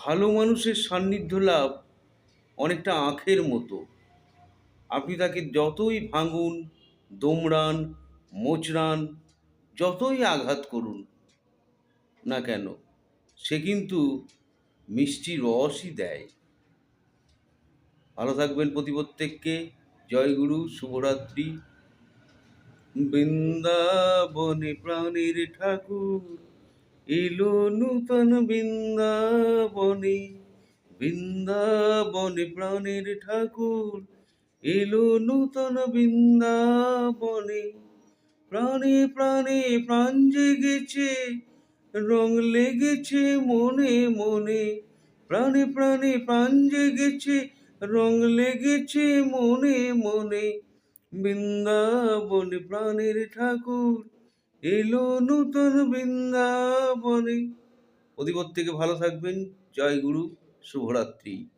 ভালো মানুষের সান্নিধ্য লাভ অনেকটা আঁখের মতো। আপনি তাকে যতই ভাঙুন, দোমড়ান, মোচড়ান, যতই আঘাত করুন না কেন, সে কিন্তু মিষ্টি রসই দেয়। ভালো থাকবেন প্রত্যেককে। জয় গুরু, শুভরাত্রি। বৃন্দাবনে প্রাণের ঠাকুর এলো নূতন বৃন্দাবনে। বৃন্দাবনে প্রাণের ঠাকুর এলো নূতন বৃন্দাবনে। প্রাণে প্রাণে প্রাণ জেগেছে, রং লেগেছে মনে মনে। প্রাণে প্রাণে প্রাণ জেগেছে, রং লেগেছে মনে মনে। বৃন্দাবনে প্রাণের ঠাকুর এলো নূতন বৃন্দাবনে। প্রতিপদ থেকে ভালো থাকবেন। জয় গুরু, শুভরাত্রি।